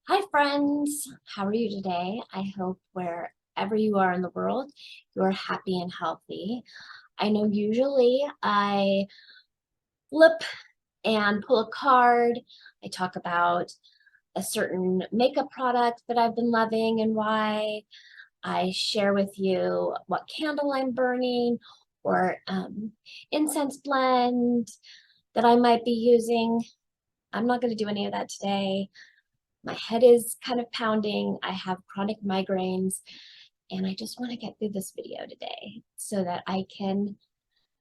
Hi, friends. How are you today? I hope wherever you are in the world, you're happy and healthy. I know usually I flip and pull a card. I talk about a certain makeup product that I've been loving and why. I share with you what candle I'm burning or incense blend that I might be using. I'm not going to do any of that today. My head is kind of pounding. I have chronic migraines, and I just want to get through this video today so that I can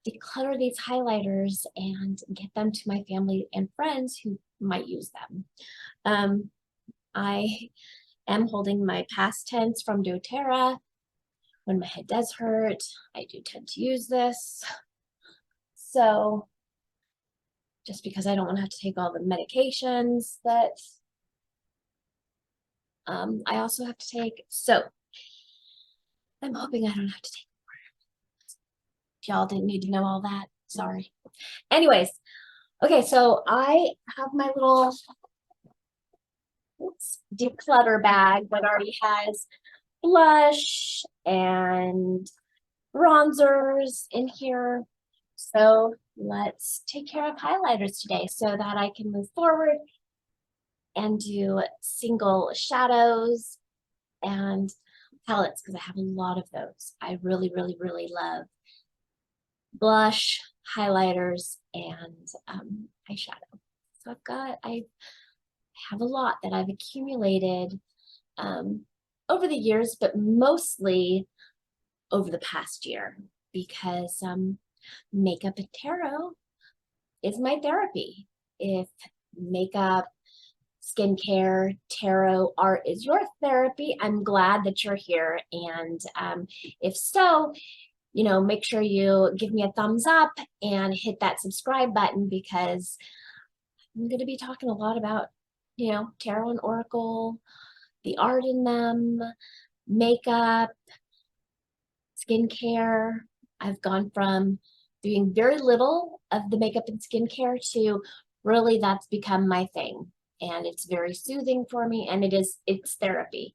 declutter these highlighters and get them to my family and friends who might use them. I am holding my past tense from doTERRA. When my head does hurt, I do tend to use this. So just because I don't want to have to take all the medications that I also have to take. So I'm hoping I don't have to take. Y'all didn't need to know all that. Sorry. Anyways, okay, so I have my little declutter bag that already has blush and bronzers in here. So let's take care of highlighters today so that I can move forward and do single shadows and palettes because I have a lot of those. I really, really, really love blush, highlighters, and eyeshadow. So I have a lot that I've accumulated over the years, but mostly over the past year because makeup and tarot is my therapy. If makeup, skincare, tarot, art is your therapy, I'm glad that you're here. And if so, make sure you give me a thumbs up and hit that subscribe button because I'm going to be talking a lot about, tarot and oracle, the art in them, makeup, skincare. I've gone from doing very little of the makeup and skincare to really that's become my thing. And it's very soothing for me and it's therapy.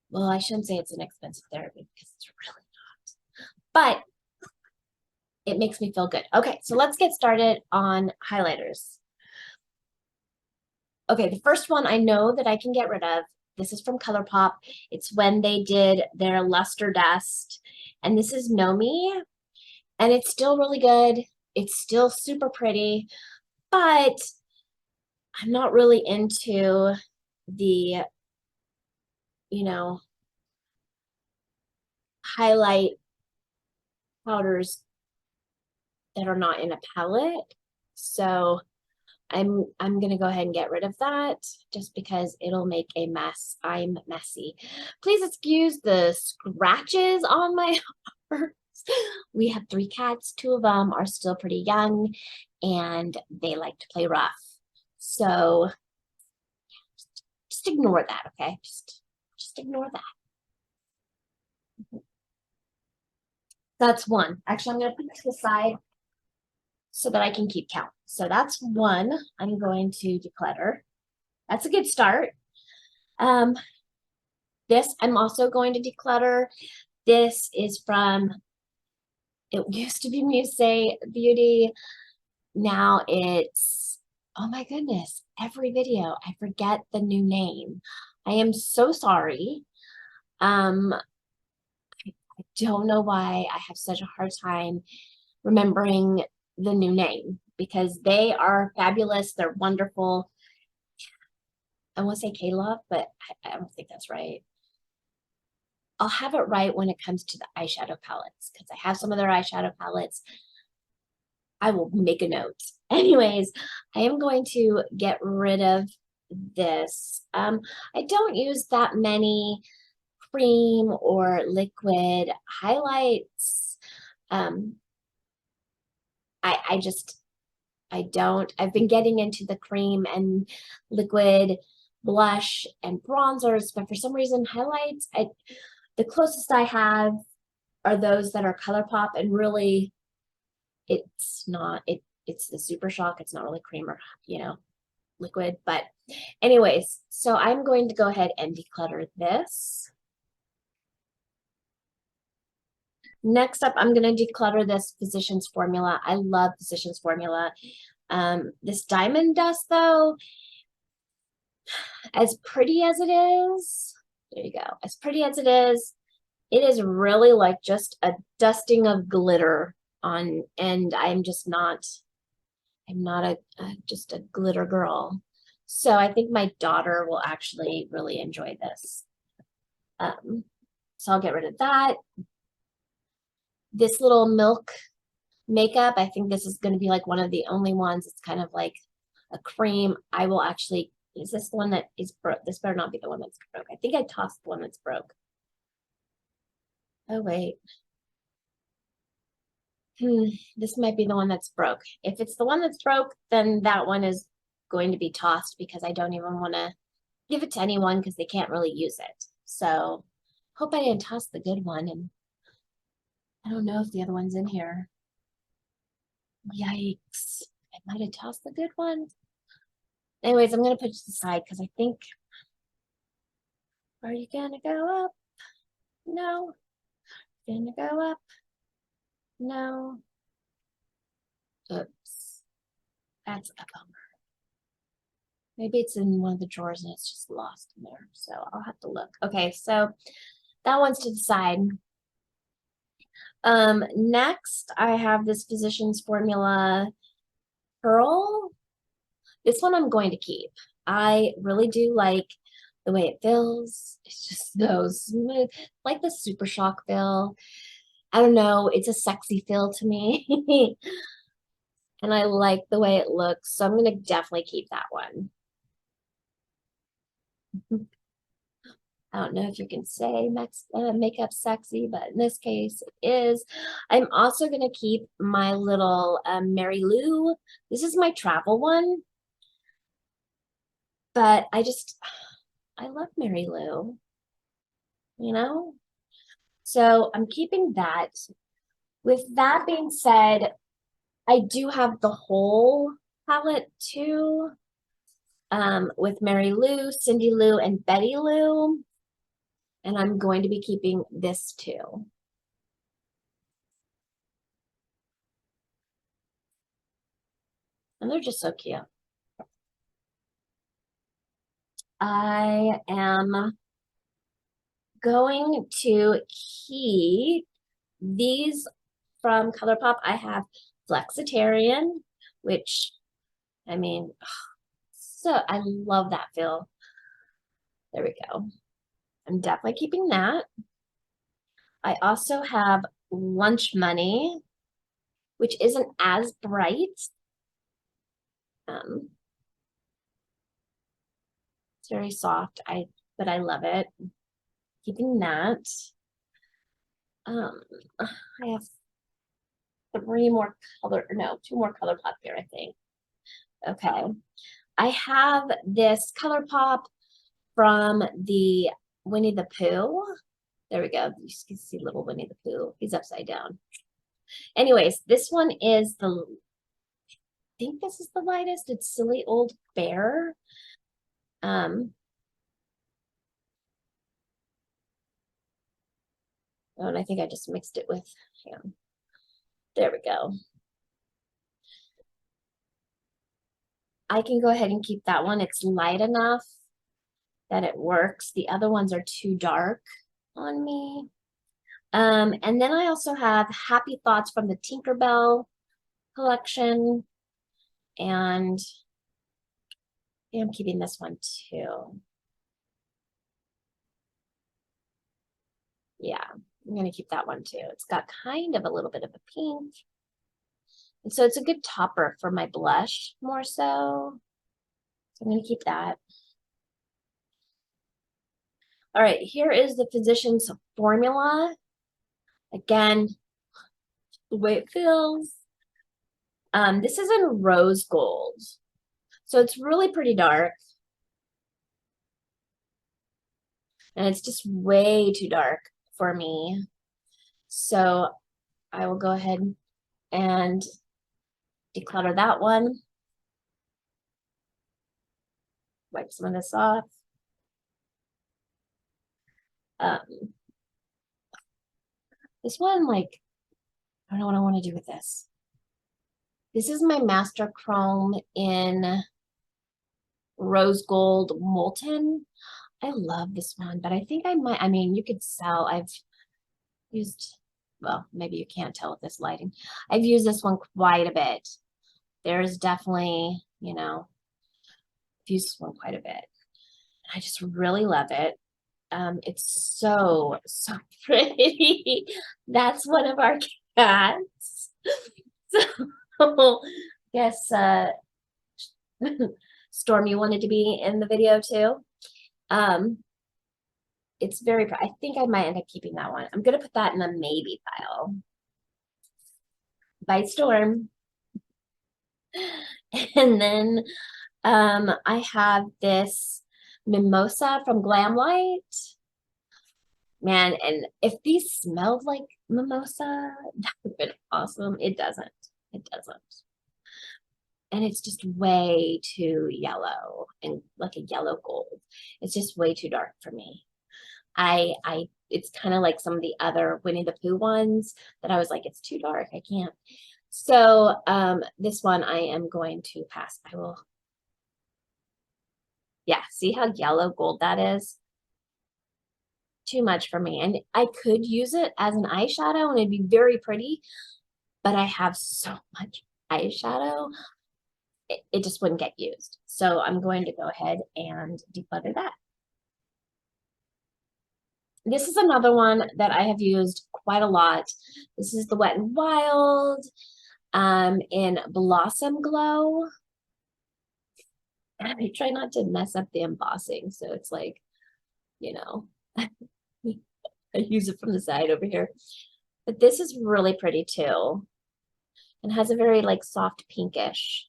Well, I shouldn't say it's an expensive therapy because it's really not. But it makes me feel good. Okay, so let's get started on highlighters. Okay, the first one I know that I can get rid of. This is from ColourPop. It's when they did their luster dust. And this is Nomi. And it's still really good. It's still super pretty. But I'm not really into the, highlight powders that are not in a palette. So I'm gonna go ahead and get rid of that just because it'll make a mess. I'm messy. Please excuse the scratches on my arms. We have 3 cats. 2 of them are still pretty young and they like to play rough. So just ignore that, okay? Just ignore that. That's one. Actually, I'm gonna put it to the side so that I can keep count. So that's one I'm going to declutter. That's a good start. This I'm also going to declutter. This is from, it used to be Muse Beauty. Now it's, oh my goodness, every video, I forget the new name. I am so sorry. I don't know why I have such a hard time remembering the new name because they are fabulous. They're wonderful. I want to say K-Love, but I don't think that's right. I'll have it right when it comes to the eyeshadow palettes because I have some of their eyeshadow palettes. I will make a note. Anyways, I am going to get rid of this. I don't use that many cream or liquid highlights. I don't. I've been getting into the cream and liquid blush and bronzers, but for some reason highlights, the closest I have are those that are ColourPop, and really it's not, it's the Super Shock. It's not really cream or, liquid, but anyways, so I'm going to go ahead and declutter this. Next up, I'm going to declutter this Physicians Formula. I love Physicians Formula. This diamond dust, though, as pretty as it is, there you go, as pretty as it is really like just a dusting of glitter on, and I'm not just a glitter girl. So I think my daughter will actually really enjoy this. So I'll get rid of that. This little milk makeup, I think this is going to be like one of the only ones. It's kind of like a cream. I will actually, is this the one that is broke? This better not be the one that's broke. I think I tossed the one that's broke. Oh, wait. This might be the one that's broke. If it's the one that's broke, then that one is going to be tossed because I don't even want to give it to anyone because they can't really use it. So hope I didn't toss the good one, and I don't know if the other one's in here. Yikes. I might have tossed the good one. Anyways, I'm going to put it aside because I think, are you going to go up? No. Going to go up? No. Oops. That's a bummer. Maybe it's in one of the drawers and it's just lost in there. So I'll have to look. Okay, so that one's to the side. Next, I have this Physicians Formula Pearl. This one I'm going to keep. I really do like the way it feels. It's just so smooth, like the Super Shock feel. I don't know, it's a sexy feel to me. And I like the way it looks, so I'm going to definitely keep that one. I don't know if you can say makeup sexy, but in this case it is. I'm also going to keep my little Mary Lou. This is my travel one. But I love Mary Lou, you know? So I'm keeping that. With that being said, I do have the whole palette too, with Mary Lou, Cindy Lou, and Betty Lou. And I'm going to be keeping this too. And they're just so cute. I am going to keep these from ColourPop. I have Flexitarian, which, I mean, so I love that feel. There we go. I'm definitely keeping that. I also have Lunch Money, which isn't as bright. It's very soft, but I love it. Keeping that. I have two more ColourPop here, I think. Okay. I have this ColourPop from the Winnie the Pooh. There we go. You can see little Winnie the Pooh. He's upside down. Anyways, this one is I think this is the lightest. It's Silly Old Bear. Oh, and I think I just mixed it with him. There we go. I can go ahead and keep that one. It's light enough that it works. The other ones are too dark on me. And then I also have Happy Thoughts from the Tinkerbell collection. And I'm keeping this one too. Yeah, I'm going to keep that one too. It's got kind of a little bit of a pink. And so it's a good topper for my blush more so. So I'm going to keep that. All right, here is the Physicians Formula. Again, the way it feels. This is in rose gold. So it's really pretty dark. And it's just way too dark for me. So I will go ahead and declutter that one. wipe some of this off. This one, like, I don't know what I want to do with this. This is my Master Chrome in Rose Gold Molten. I love this one, but I think I might, I mean, you could sell, I've used, well, maybe you can't tell with this lighting. I've used this one quite a bit. There's definitely, you know, I've used this one quite a bit. I just really love it. It's so pretty. That's one of our cats. So, guess Stormy wanted to be in the video too. It's very, I think I might end up keeping that one. I'm gonna put that in the maybe pile. By Storm. And then I have this mimosa from Glamlight. Man, and if these smelled like mimosa, that would have been awesome. It doesn't. It doesn't. And it's just way too yellow and like a yellow gold. It's just way too dark for me. It's kind of like some of the other Winnie the Pooh ones that I was like, it's too dark. I can't. So this one I am going to pass. I will. Yeah, see how yellow gold that is? Too much for me. And I could use it as an eyeshadow and it'd be very pretty, but I have so much eyeshadow, it just wouldn't get used. So I'm going to go ahead and declutter that. This is another one that I have used quite a lot. This is the Wet n Wild in Blossom Glow. And I try not to mess up the embossing, so it's like, you know, I use it from the side over here. But this is really pretty too. And has a very like soft pinkish.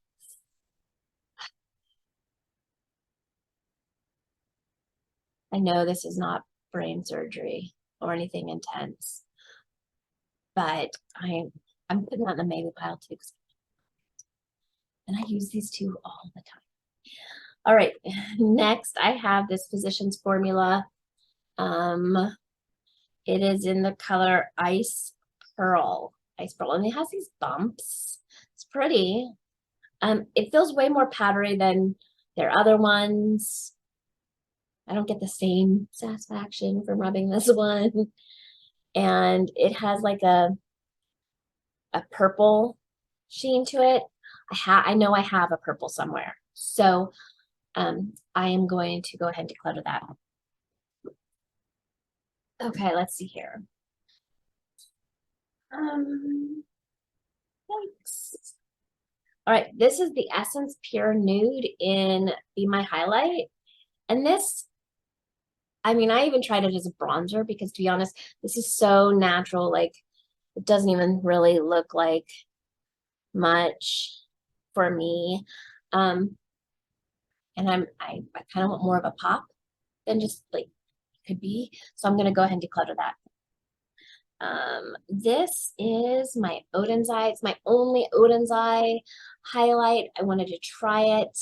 I know this is not brain surgery or anything intense, but I'm putting that in the maybe pile too. And I use these two all the time. All right, next I have this Physicians Formula. It is in the color Ice Pearl, and it has these bumps. It's pretty. It feels way more powdery than their other ones. I don't get the same satisfaction from rubbing this one. And it has like a purple sheen to it. I know I have a purple somewhere. So I am going to go ahead and declutter that. Okay, let's see here. Thanks. All right, this is the Essence Pure Nude in Be My Highlight. And this, I mean, I even tried it as a bronzer because, to be honest, this is so natural. Like, it doesn't even really look like much for me. And I kind of want more of a pop than just like it could be. So I'm going to go ahead and declutter that. This is my Odin's Eye. It's my only Odin's Eye highlight. I wanted to try it.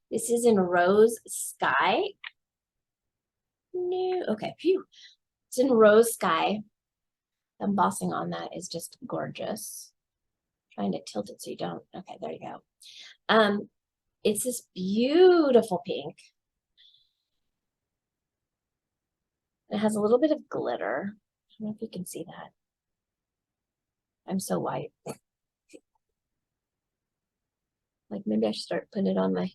This is in Rose Sky. No, okay, phew. It's in Rose Sky. The embossing on that is just gorgeous. Trying to tilt it so you don't. Okay, there you go. It's this beautiful pink. It has a little bit of glitter. I don't know if you can see that. I'm so white. Like maybe I should start putting it on my,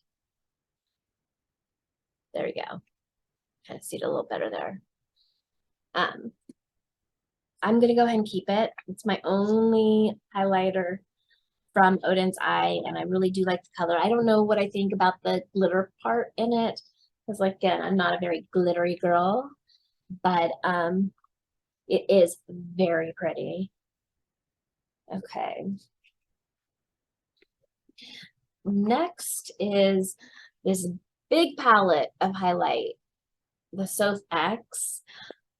there we go. Kind of see it a little better there. I'm gonna go ahead and keep it. It's my only highlighter from Odin's Eye, and I really do like the color. I don't know what I think about the glitter part in it, because like again, I'm not a very glittery girl, but it is very pretty. Okay. Next is this big palette of highlight, the Soth X.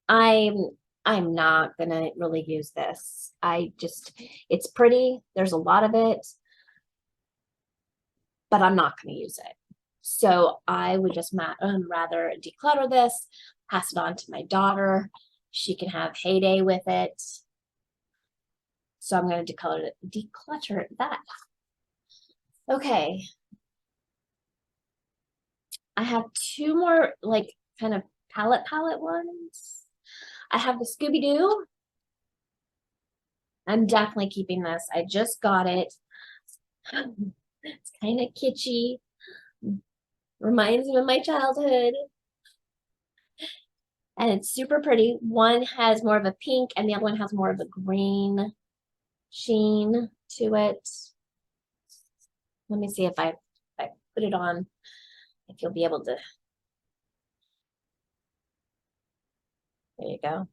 I'm not gonna really use this. It's pretty. There's a lot of it, but I'm not gonna use it. So I would just rather declutter this, pass it on to my daughter. She can have heyday with it. So I'm going to declutter that. Okay. I have two more like kind of palette ones. I have the Scooby-Doo. I'm definitely keeping this. I just got it. It's kind of kitschy. Reminds me of my childhood. And it's super pretty. One has more of a pink and the other one has more of a green sheen to it. Let me see if I put it on, if you'll be able to. There you go.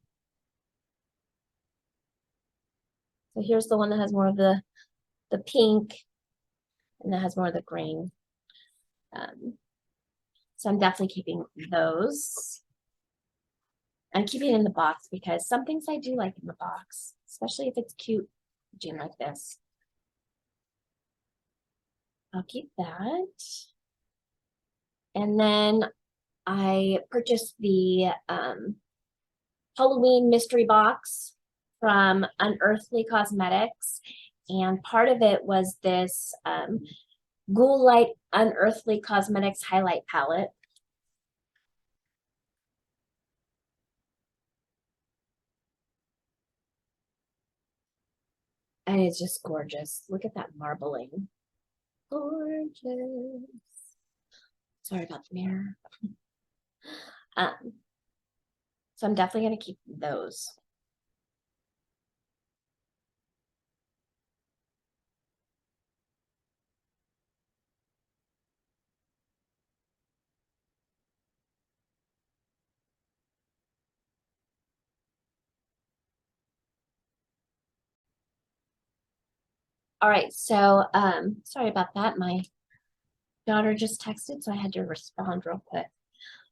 So here's the one that has more of the pink and that has more of the green. So I'm definitely keeping those. I'm keeping it in the box because some things I do like in the box, especially if it's cute packaging like this. I'll keep that. And then I purchased the Halloween mystery box from Unearthly Cosmetics. And part of it was this Ghoul Light Unearthly Cosmetics highlight palette. And it's just gorgeous. Look at that marbling. Gorgeous. Sorry about the mirror. So I'm definitely going to keep those. All right, so sorry about that. My daughter just texted, so I had to respond real quick.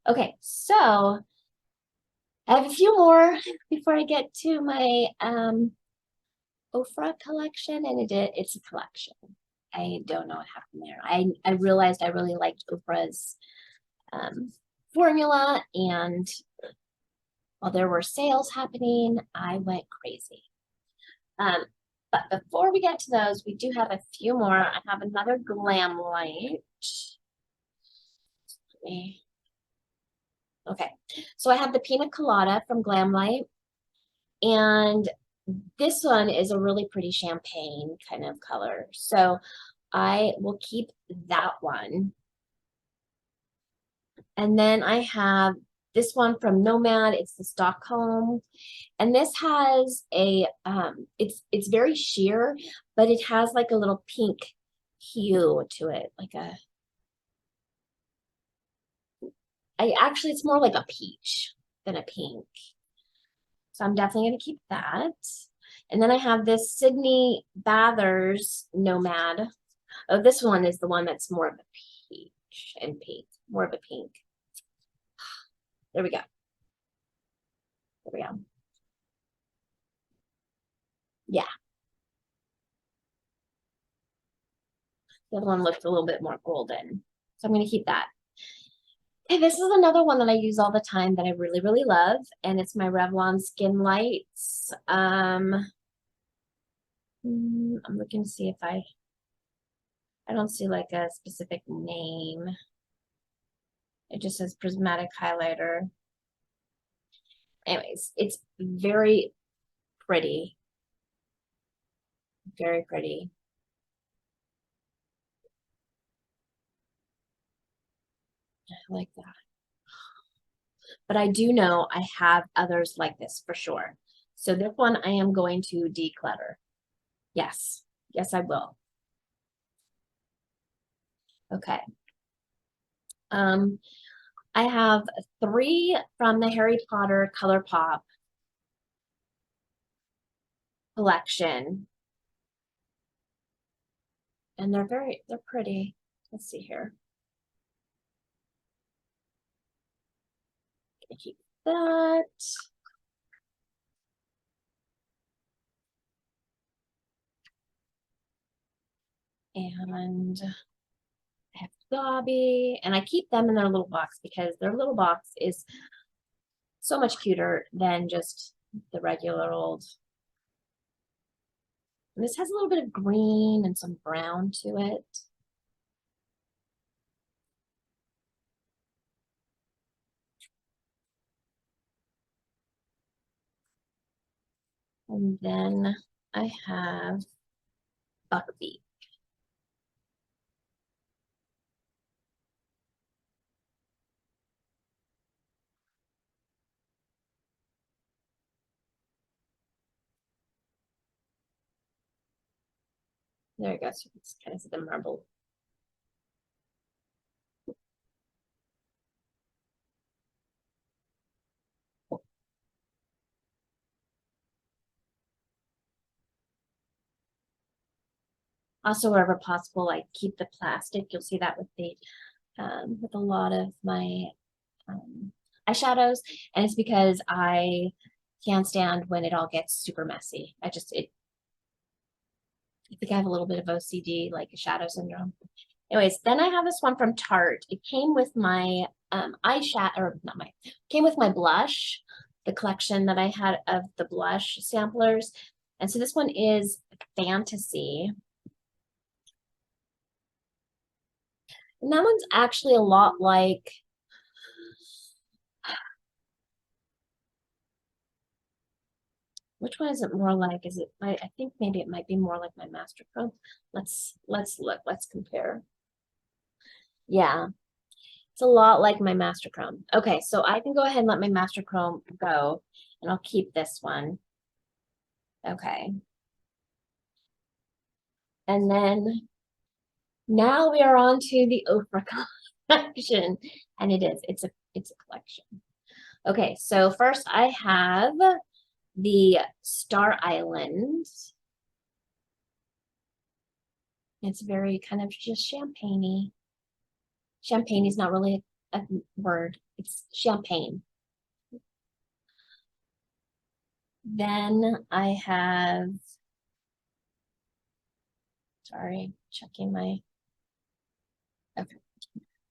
Okay, so I have a few more before I get to my Ofra collection, and it's a collection. I don't know what happened there. I realized I really liked Ofra's formula, and while there were sales happening, I went crazy. But before we get to those, we do have a few more. I have another Glam Light. Okay, so I have the Pina Colada from Glam Light, and this one is a really pretty champagne kind of color. So I will keep that one. And then I have this one from Nomad. It's the Stockholm. And this has a, it's very sheer, but it has like a little pink hue to it. Actually, it's more like a peach than a pink. So I'm definitely going to keep that. And then I have this Sydney Bathers Nomad. Oh, this one is the one that's more of a peach and pink, more of a pink. There we go. There we go. Yeah. The other one looks a little bit more golden. So I'm going to keep that. Okay, this is another one that I use all the time that I really, really love. And it's my Revlon Skin Lights. I'm looking to see if I don't see like a specific name. It just says prismatic highlighter. Anyways, it's very pretty. Very pretty. I like that. But I do know I have others like this for sure. So this one I am going to declutter. Yes. Yes, I will. Okay. I have 3 from the Harry Potter Color Pop collection. And they're pretty. Let's see here. Gonna keep that. And I have gobby, and I keep them in their little box because their little box is so much cuter than just the regular old. And this has a little bit of green and some brown to it. And then I have buckwheat. There you go. So it's kind of the marble. Also, wherever possible, I keep the plastic. You'll see that with a lot of my eyeshadows, and it's because I can't stand when it all gets super messy. I think I have a little bit of OCD, like a shadow syndrome. Anyways, then I have this one from Tarte. It came with my eyeshadow, or not my, came with my blush, the collection that I had of the blush samplers. And so this one is Fantasy. And that one's actually a lot like, which one is it more like? Is it, I think maybe it might be more like my Master Chrome. Let's look, let's compare. Yeah, it's a lot like my Master Chrome. Okay, so I can go ahead and let my Master Chrome go, and I'll keep this one. Okay. And then now we are on to the Oprah collection, and it's a collection. Okay, so first I have the Star Island. It's very kind of just champagne-y. Champagne is not really a word. It's champagne. Then I have, sorry, checking my, okay.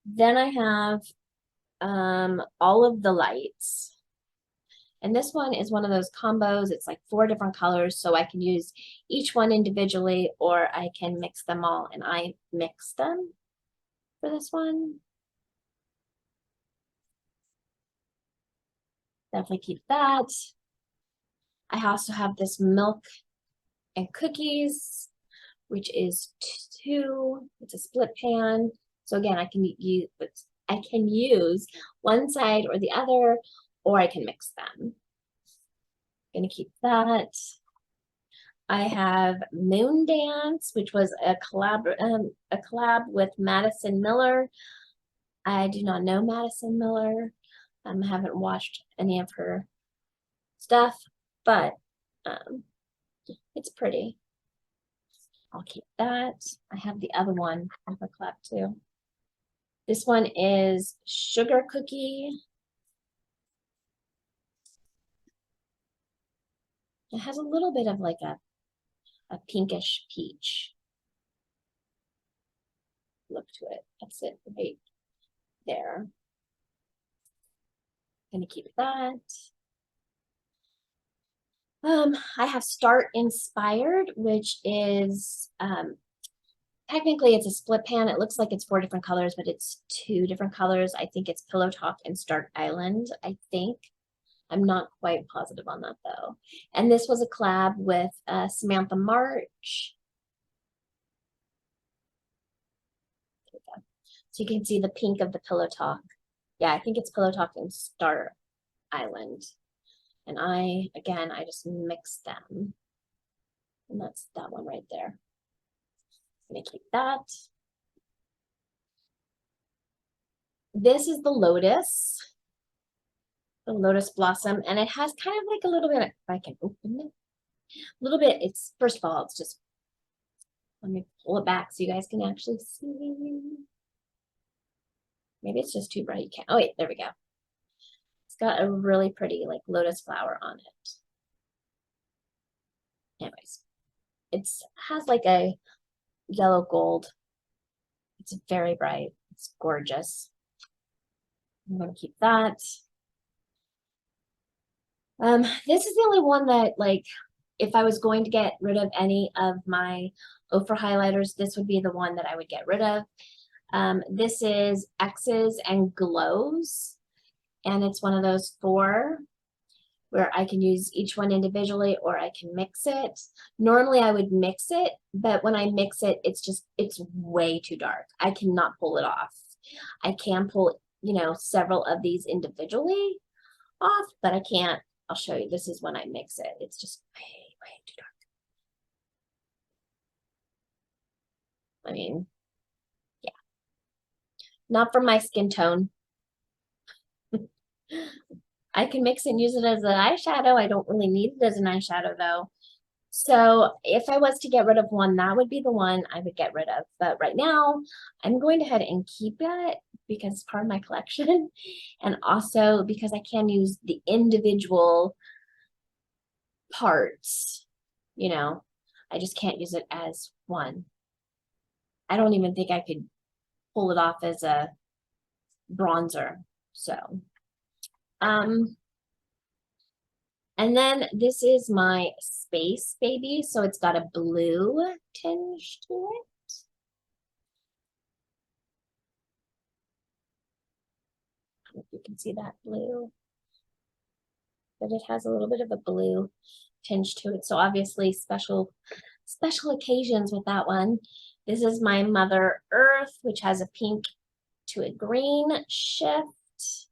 Then I have all of the lights. And this one is one of those combos. It's like 4 different colors, so I can use each one individually, or I can mix them all, and I mix them for this one. Definitely keep that. I also have this milk and cookies, which is 2. It's a split pan. So again, I can use one side or the other, or I can mix them. Gonna keep that. I have Moon Dance, which was a collab with Madison Miller. I do not know Madison Miller. I haven't watched any of her stuff, but it's pretty. I'll keep that. I have the other one of a collab too. This one is Sugar Cookie. It has a little bit of like a pinkish peach look to it. That's it right there. Gonna keep that. I have Start Inspired, which is technically it's a split pan. It looks like it's 4 different colors, but it's 2 different colors. I think it's Pillow Talk and Start Island, I think. I'm not quite positive on that though. And this was a collab with Samantha March. So you can see the pink of the Pillow Talk. Yeah, I think it's Pillow Talk and Start Island. And I just mix them. And that's that one right there. I'm gonna keep that. This is the Lotus Blossom, and it has kind of like a little bit, if I can open it, a little bit, it's, first of all, it's just, let me pull it back so you guys can actually see. Maybe it's just too bright, you can't, oh wait, there we go. It's got a really pretty like lotus flower on it. Anyways, it has like a yellow gold It's very bright. It's gorgeous. I'm going to keep that. This is the only one that, like, if I was going to get rid of any of my Ofra highlighters, this would be the one that I would get rid of. This is X's and Glows, and it's one of those 4 where I can use each one individually or I can mix it. Normally I would mix it, but when I mix it, it's way too dark. I cannot pull it off. I can pull, you know, several of these individually off, but I can't. I'll show you. This is when I mix it. It's just way too dark. I mean, yeah. Not for my skin tone. I can mix it and use it as an eyeshadow. I don't really need it as an eyeshadow though. So if I was to get rid of one, that would be the one I would get rid of. But right now, I'm going ahead and keep it because it's part of my collection. And also because I can use the individual parts, you know, I just can't use it as one. I don't even think I could pull it off as a bronzer. So, and then this is my Space Baby. So it's got a blue tinge to it. I don't know if you can see that blue, but it has a little bit of a blue tinge to it. So obviously special occasions with that one. This is my Mother Earth, which has a pink to a green shift.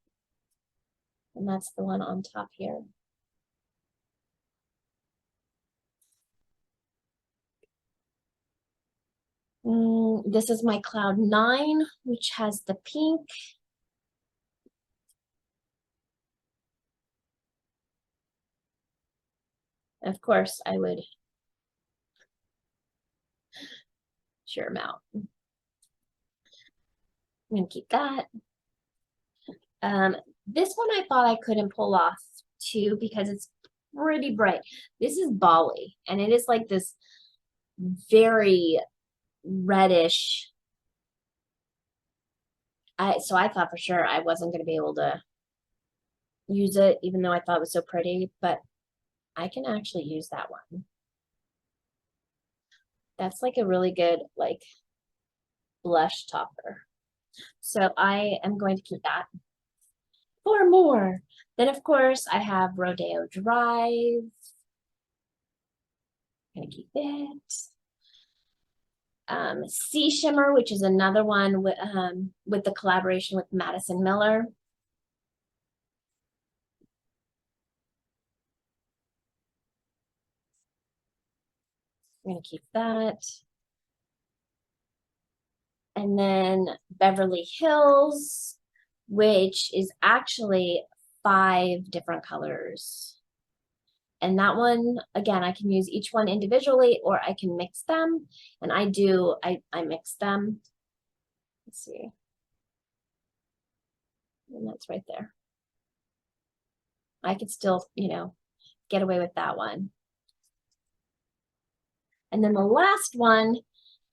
And that's the one on top here. This is my Cloud 9, which has the pink. Of course, I would sheer them out. I'm going to keep that. This one I thought I couldn't pull off too because it's pretty bright. This is Bali, and it is like this very reddish. So I thought for sure I wasn't going to be able to use it, even though I thought it was so pretty, but I can actually use that one. That's like a really good, like, blush topper. So I am going to keep that. 4 more. Then, of course, I have Rodeo Drive. I'm going to keep it. Sea Shimmer, which is another one with the collaboration with Madison Miller. I'm going to keep that. And then Beverly Hills, which is actually 5 different colors. And that one, again, I can use each one individually or I can mix them. And I mix them. Let's see. And that's right there. I could still, you know, get away with that one. And then the last one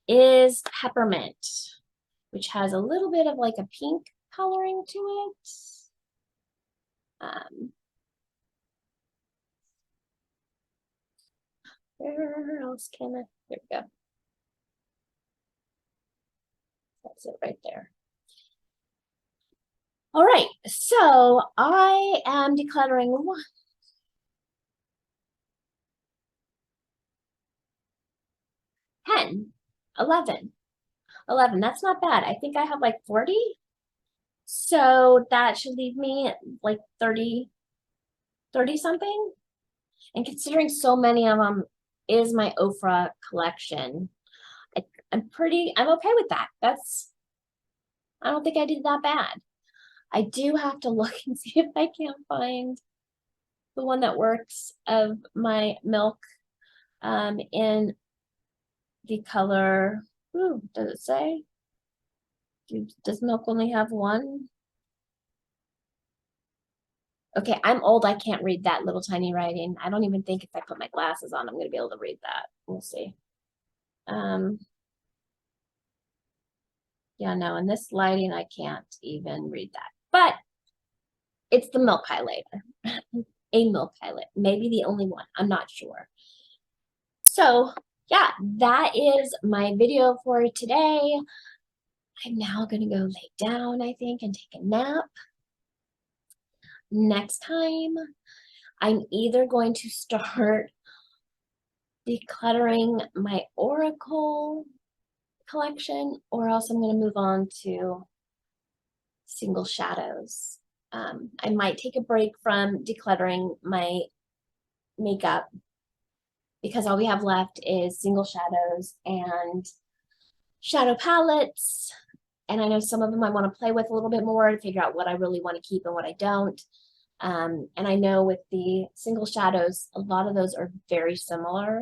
is Peppermint, which has a little bit of like a pink coloring to it. Where else can I? There we go. That's it right there. All right, so I am decluttering 10, 11. 11, that's not bad. I think I have like 40. So that should leave me like 30 something. And considering so many of them is my Ofra collection, I'm okay with that. I don't think I did that bad. I do have to look and see if I can find the one that works of my milk in the color. Ooh, does it say? Does milk only have one? Okay, I'm old. I can't read that little tiny writing. I don't even think if I put my glasses on, I'm going to be able to read that. We'll see. Yeah, no, in this lighting, I can't even read that. But it's the milk highlighter, a milk highlight, maybe the only one. I'm not sure. So yeah, that is my video for today. I'm now gonna go lay down, I think, and take a nap. Next time, I'm either going to start decluttering my Oracle collection, or else I'm going to move on to single shadows. I might take a break from decluttering my makeup because all we have left is single shadows and shadow palettes. And I know some of them I want to play with a little bit more to figure out what I really want to keep and what I don't. And I know with the single shadows, a lot of those are very similar.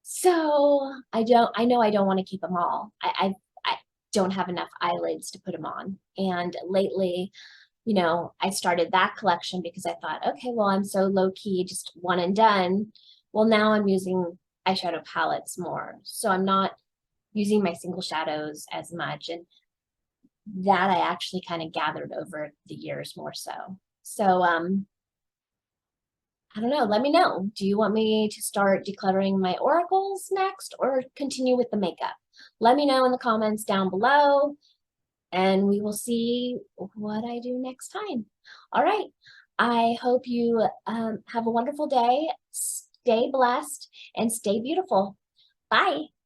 So I know I don't want to keep them all. I don't have enough eyelids to put them on. And lately, you know, I started that collection because I thought, okay, well, I'm so low key, just one and done. Well, now I'm using eyeshadow palettes more. So I'm not using my single shadows as much. And that I actually kind of gathered over the years more so. So I don't know. Let me know. Do you want me to start decluttering my oracles next or continue with the makeup? Let me know in the comments down below and we will see what I do next time. All right. I hope you have a wonderful day. Stay blessed and stay beautiful. Bye.